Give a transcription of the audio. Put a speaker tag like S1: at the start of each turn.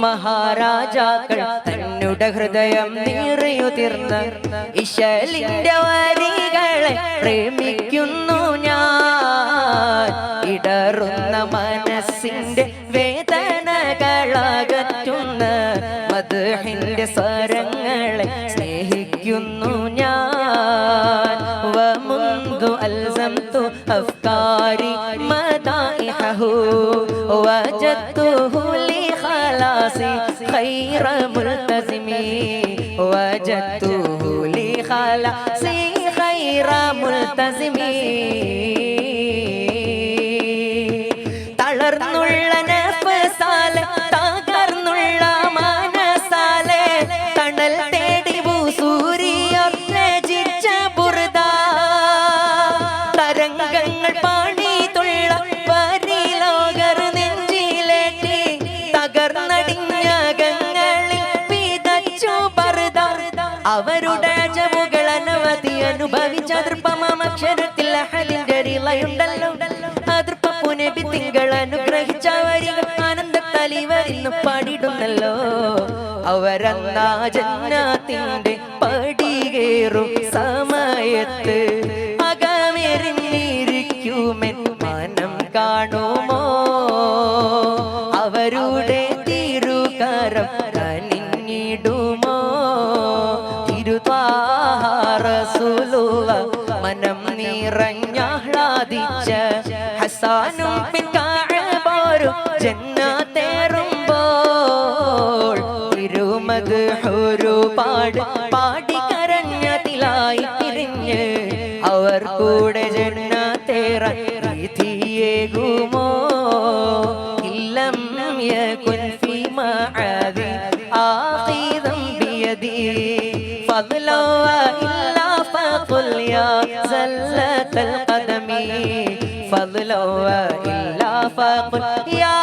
S1: മഹാരാജാക്കൾ തന്നുടെ ഹൃദയം നിറയുതിർന്ന ഇശലിന്റെ വരികളെ പ്രേമിക്കുന്നു ഞാൻ. ഇടറുന്ന മനസ്സിന്റെ വേദനകളകറ്റുന്ന മദ്ഹിന്റെ സ്വരങ്ങളെ സ്നേഹിക്കുന്നു ഞാൻ. വമുന്ദു അൽസംതു അഫ്കാരി മദാഇഹഹു വജദ്തുഹു ലി ഖലാസി ഖൈറ മുൽതസിമി വജദ്തുഹു ലി ഖലാസി ഖൈറ മുൽതസിമി. തളർന്നുള്ള നഫ്സാലെ തകർന്നുള്ള മനസാലെ തണൽ തേടി സൂര്യർ രചിച്ച ബുർദ. തരംഗങ്ങൾ പാടിത്തുള്ള വരിലോകർ നെഞ്ചിലേറ്റി തകർന്നടിഞ്ഞകങ്ങളിൽ വിതച്ചു ബർദ. അവരുടെ ജവുകൾ അനവധി അനുഭവിച്ച ദൃപ്പമാമക്ഷരത്തിൽ അഹലിന്റെ റിളയുണ്ടല്ലോ. അതിർപ്പുനബി തിങ്കൾ അനുഗ്രഹിച്ച വരികൾ ആനന്ദത്തലിവരിന്ന് പാടിടുന്നല്ലോ. അവരന്നാ ജന്നാത്തിന്റെ പടികേറും സമയത്ത് അകമെറിഞ്ഞിരിക്കുമെൻ മനം കാണുമോ. അവരുടെ തിരുകരം കനിഞ്ഞിടുമോ. തിരുത്വാറസൂലുള്ള മനം നിറഞ്ഞാഹ്ലാദിച്ച ഹസാനും പിൻകാഴപോരും ജന്നത്തേറുമ്പോൾ തിരുമദ്ഹൊരുപാട് പാടിക്കരഞ്ഞതിലായി തിരിഞ്ഞ് അവർ കൂടെ ജന്നത്തേറാൻ വിധിയേകുമോ. ഇല്ലം യകുൻ ഫീ മഅദി ആഖിദം ബിയദി ഫദ്ലോ ഇല്ലാ ഫഖുൽ യാ സല്ലത്തൽ ഖദമി ഫദ്ലോ ഇല്ലാ ഫഖുൽ യാ